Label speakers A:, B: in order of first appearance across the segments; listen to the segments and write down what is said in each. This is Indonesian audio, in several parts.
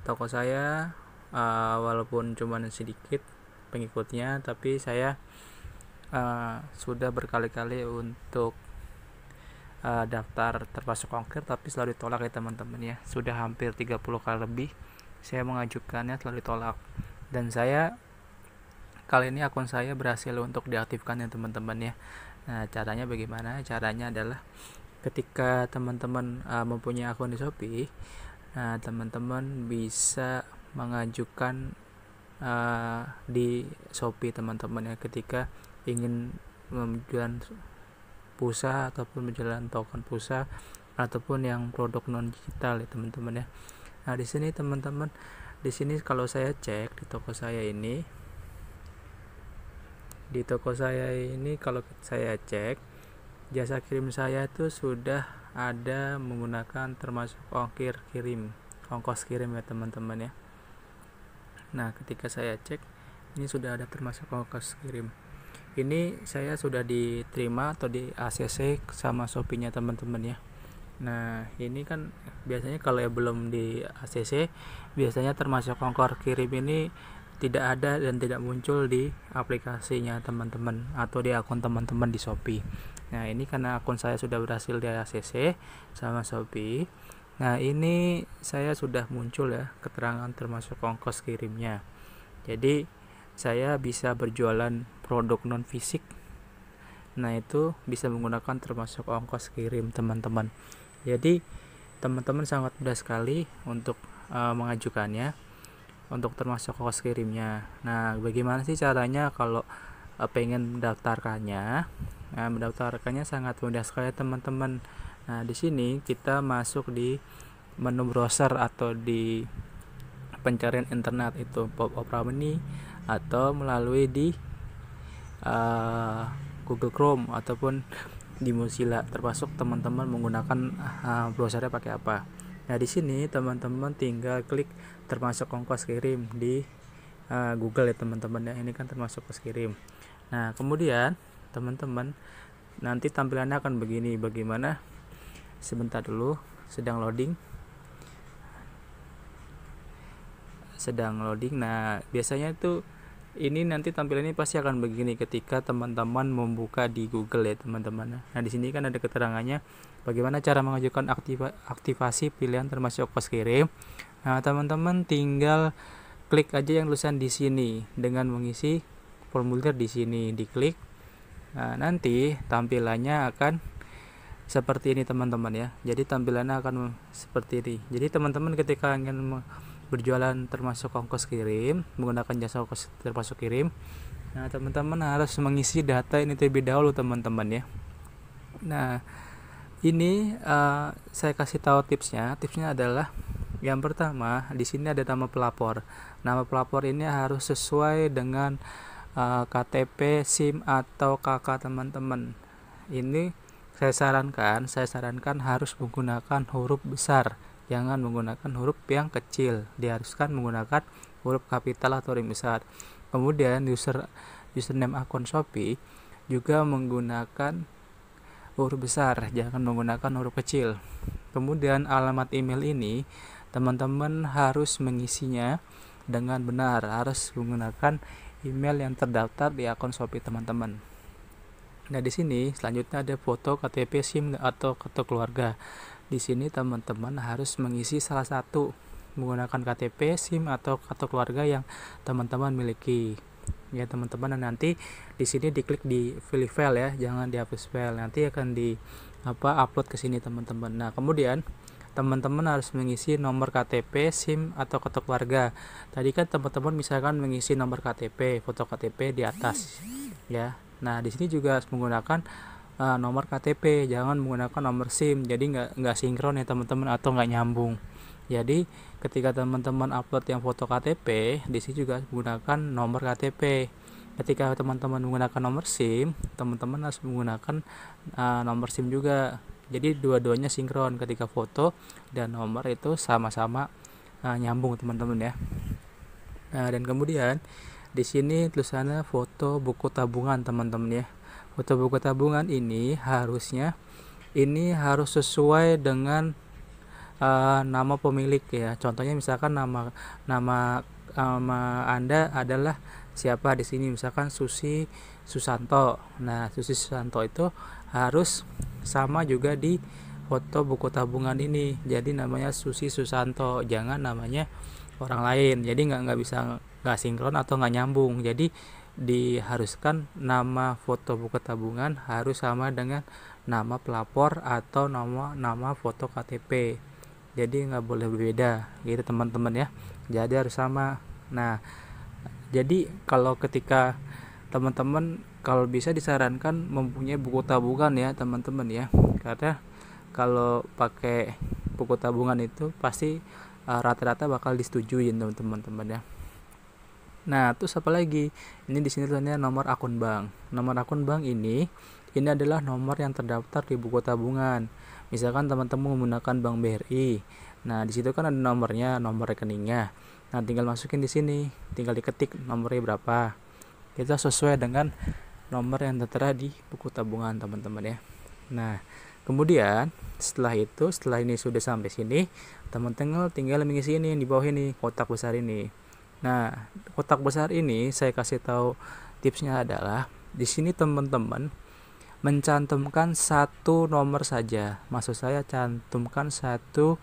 A: toko saya walaupun cuma sedikit pengikutnya, tapi saya sudah berkali-kali untuk daftar termasuk ongkir, tapi selalu ditolak ya teman-teman ya. Sudah hampir 30 kali lebih saya mengajukannya, selalu ditolak. Dan saya kali ini akun saya berhasil untuk diaktifkan ya teman-teman ya. Nah, caranya bagaimana? Caranya adalah ketika teman-teman mempunyai akun di Shopee, nah teman-teman bisa mengajukan di Shopee teman-teman ya, ketika ingin menjual pulsa ataupun menjual token pulsa ataupun yang produk non digital ya teman-teman ya. Nah, di sini teman-teman, di sini kalau saya cek di toko saya ini, kalau saya cek jasa kirim saya itu sudah ada menggunakan termasuk ongkos kirim ya teman-teman ya. Nah, ketika saya cek ini sudah ada termasuk ongkos kirim. Ini saya sudah diterima atau di ACC sama Shopee-nya teman-teman ya. Nah, ini kan biasanya kalau belum di ACC, biasanya termasuk ongkos kirim ini tidak ada dan tidak muncul di aplikasinya teman-teman atau di akun teman-teman di Shopee. Nah, ini karena akun saya sudah berhasil di ACC sama Shopee. Nah, ini saya sudah muncul ya keterangan termasuk ongkos kirimnya. Jadi saya bisa berjualan produk non fisik. Nah, itu bisa menggunakan termasuk ongkos kirim teman-teman. Jadi teman-teman sangat mudah sekali untuk mengajukannya untuk termasuk ongkos kirimnya. Nah, bagaimana sih caranya kalau pengen mendaftarkannya? Nah, mendaftarkannya sangat mudah sekali teman-teman. Nah, di sini kita masuk di menu browser atau di pencarian internet, itu Opera Mini atau melalui di Google Chrome ataupun di Mozilla, termasuk teman-teman menggunakan browsernya pakai apa. Nah, di sini teman-teman tinggal klik termasuk ongkos kirim di Google ya teman-teman ya. Ini kan termasuk ongkos kirim. Nah, kemudian teman-teman nanti tampilannya akan begini. Bagaimana? Sebentar dulu, sedang loading. Nah, biasanya itu ini nanti tampilannya pasti akan begini ketika teman-teman membuka di Google ya teman-teman. Nah, di sini kan ada keterangannya bagaimana cara mengajukan aktivasi pilihan termasuk ongkos kirim. Nah, teman-teman tinggal klik aja yang tulisan di sini dengan mengisi formulir di sini, diklik. Nah, nanti tampilannya akan seperti ini teman-teman ya. Jadi tampilannya akan seperti ini. Jadi teman-teman ketika ingin berjualan termasuk ongkos kirim menggunakan jasa ongkos termasuk kirim, nah teman-teman harus mengisi data ini terlebih dahulu teman-teman ya. Nah, ini saya kasih tahu tipsnya. Tipsnya adalah yang pertama, di sini ada nama pelapor. Nama pelapor ini harus sesuai dengan KTP, SIM atau KK teman-teman. Ini saya sarankan harus menggunakan huruf besar. Jangan menggunakan huruf yang kecil, diharuskan menggunakan huruf kapital atau ring besar. Kemudian username akun Shopee juga menggunakan huruf besar, jangan menggunakan huruf kecil. Kemudian alamat email ini teman-teman harus mengisinya dengan benar, harus menggunakan email yang terdaftar di akun Shopee teman-teman. Nah, di sini selanjutnya ada foto, KTP, SIM atau kartu keluarga. Di sini teman-teman harus mengisi salah satu menggunakan KTP, SIM atau kartu keluarga yang teman-teman miliki. Ya teman-teman, nanti di sini diklik di pilih file ya, jangan dihapus file. Nanti akan upload ke sini teman-teman. Nah, kemudian teman-teman harus mengisi nomor KTP, SIM atau kartu keluarga. Tadi kan teman-teman misalkan mengisi nomor KTP, foto KTP di atas ya. Nah, di sini juga harus menggunakan nomor KTP, jangan menggunakan nomor SIM. Jadi nggak sinkron ya teman-teman, atau nggak nyambung. Jadi ketika teman-teman upload yang foto KTP, di sini juga menggunakan nomor KTP. Ketika teman-teman menggunakan nomor SIM, teman-teman harus menggunakan nomor SIM juga. Jadi dua-duanya sinkron, ketika foto dan nomor itu sama-sama nyambung teman-teman ya. Nah, dan kemudian di sini tulisannya foto buku tabungan teman-teman ya. Foto buku tabungan ini harus sesuai dengan nama pemilik ya. Contohnya misalkan nama nama Anda adalah siapa di sini, misalkan Susi Susanto. Nah, Susi Susanto itu harus sama juga di foto buku tabungan ini. Jadi namanya Susi Susanto, jangan namanya orang lain. Jadi nggak bisa nggak sinkron atau nggak nyambung. Jadi diharuskan nama foto buku tabungan harus sama dengan nama pelapor atau nama foto KTP. Jadi nggak boleh berbeda gitu teman-teman ya. Jadi harus sama. Nah, jadi kalau ketika teman-teman kalau bisa disarankan mempunyai buku tabungan ya teman-teman ya. Karena kalau pakai buku tabungan itu pasti rata-rata bakal disetujuin teman-teman ya. Nah, terus apa lagi? Ini di sini tulisannya nomor akun bank. Nomor akun bank ini adalah nomor yang terdaftar di buku tabungan. Misalkan teman-teman menggunakan Bank BRI. Nah, di situ kan ada nomornya, nomor rekeningnya. Nah, tinggal masukin di sini, tinggal diketik nomornya berapa. Kita sesuai dengan nomor yang tertera di buku tabungan, teman-teman ya. Nah, kemudian setelah ini sudah sampai sini, teman-teman tinggal mengisi ini di bawah ini, kotak besar ini. Nah, kotak besar ini saya kasih tahu tipsnya adalah di sini teman-teman mencantumkan satu nomor saja. Maksud saya cantumkan satu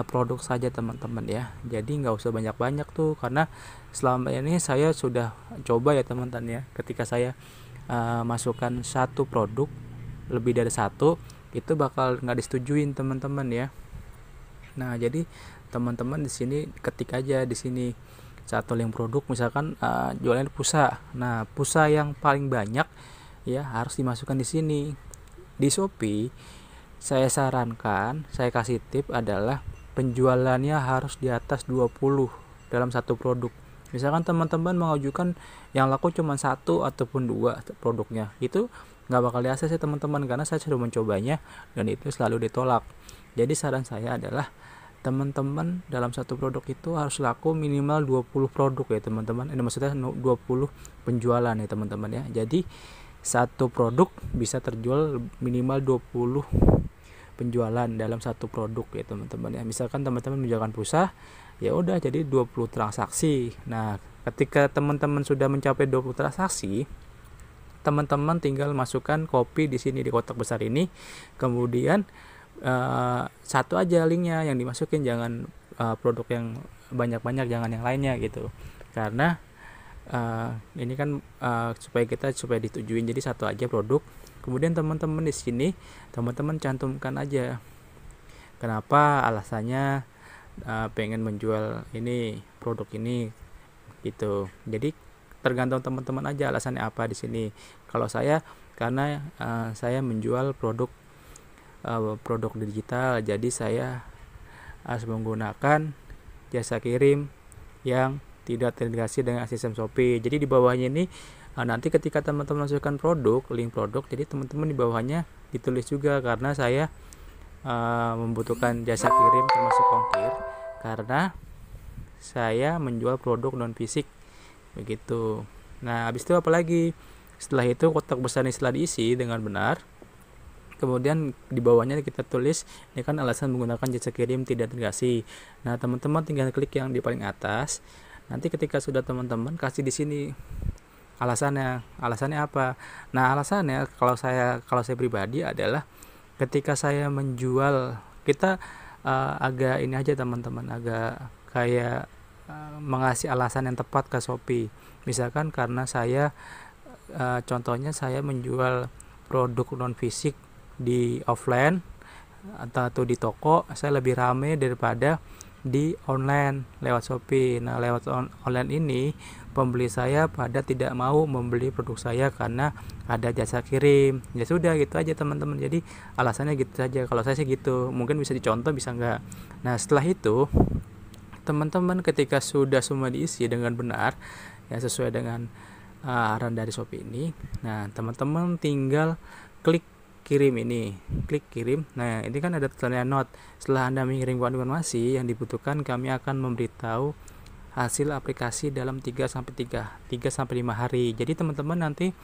A: produk saja teman-teman ya. Jadi nggak usah banyak-banyak tuh, karena selama ini saya sudah coba ya teman-teman ya. Ketika saya masukkan satu produk lebih dari satu, itu bakal nggak disetujuin teman-teman ya. Nah, jadi teman-teman di sini ketik aja di sini satu link produk, misalkan jualan pulsa. Nah, pulsa yang paling banyak ya harus dimasukkan di sini. Di Shopee saya sarankan, saya kasih tip adalah penjualannya harus di atas 20 dalam satu produk. Misalkan teman-teman mengajukan yang laku cuma satu ataupun dua produknya, itu nggak bakal di-ACC ya teman-teman, karena saya sudah mencobanya dan itu selalu ditolak. Jadi saran saya adalah teman-teman dalam satu produk itu harus laku minimal 20 produk ya teman-teman. Ini maksudnya 20 penjualan ya teman-teman ya. Jadi satu produk bisa terjual minimal 20 penjualan dalam satu produk ya teman-teman ya. Misalkan teman-teman menjualkan pulsa, ya udah jadi 20 transaksi. Nah, ketika teman-teman sudah mencapai 20 transaksi, teman-teman tinggal masukkan copy di sini di kotak besar ini. Kemudian satu aja linknya yang dimasukin, jangan produk yang banyak-banyak, jangan yang lainnya gitu. Karena ini kan supaya ditujuin, jadi satu aja produk. Kemudian teman-teman di sini teman-teman cantumkan aja kenapa, alasannya pengen menjual ini produk ini gitu. Jadi tergantung teman-teman aja alasannya apa di sini. Kalau saya karena saya menjual produk digital, jadi saya harus menggunakan jasa kirim yang tidak terintegrasi dengan sistem Shopee. Jadi di bawahnya ini nanti ketika teman-teman masukkan produk, link produk, jadi teman-teman di bawahnya ditulis juga karena saya membutuhkan jasa kirim termasuk ongkir karena saya menjual produk non fisik begitu. Nah, habis itu apalagi? Setelah itu kotak besar ini setelah diisi dengan benar, kemudian di bawahnya kita tulis ini kan alasan menggunakan jasa kirim tidak integrasi. Nah, teman-teman tinggal klik yang di paling atas. Nanti ketika sudah teman-teman kasih di sini alasannya apa? Nah, alasannya kalau saya pribadi adalah ketika saya menjual, kita agak ini aja teman-teman, agak kayak mengasih alasan yang tepat ke Shopee. Misalkan karena saya contohnya saya menjual produk non fisik di offline atau di toko, saya lebih rame daripada di online lewat Shopee. Nah, lewat online ini pembeli saya pada tidak mau membeli produk saya karena ada jasa kirim. Ya sudah, gitu aja teman-teman. Jadi alasannya gitu saja. Kalau saya sih gitu. Mungkin bisa dicontoh, bisa enggak. Nah, setelah itu teman-teman ketika sudah semua diisi dengan benar ya sesuai dengan arahan dari Shopee ini. Nah, teman-teman tinggal klik kirim ini, klik kirim. Nah, ini kan ada tulisannya note. Setelah Anda mengirimkan informasi yang dibutuhkan, kami akan memberitahu hasil aplikasi dalam 3 sampai 5 hari. Jadi teman-teman nanti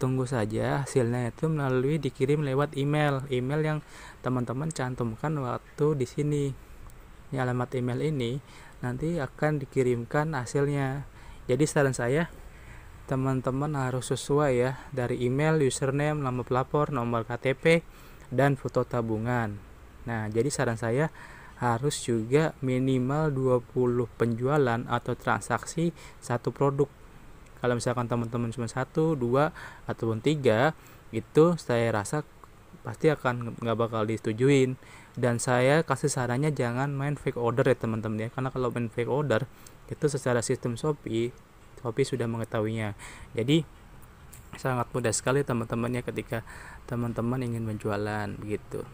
A: tunggu saja hasilnya itu melalui dikirim lewat email yang teman-teman cantumkan waktu di sini. Ini alamat email ini nanti akan dikirimkan hasilnya. Jadi saran saya, teman-teman harus sesuai ya, dari email, username, nama pelapor, nomor KTP, dan foto tabungan. Nah, jadi saran saya harus juga minimal 20 penjualan atau transaksi satu produk. Kalau misalkan teman-teman cuma 1, 2, ataupun 3, itu saya rasa pasti akan nggak bakal disetujuin. Dan saya kasih sarannya jangan main fake order ya teman-teman ya, karena kalau main fake order itu secara sistem Shopee sudah mengetahuinya. Jadi sangat mudah sekali teman-temannya ketika teman-teman ingin menjualan begitu.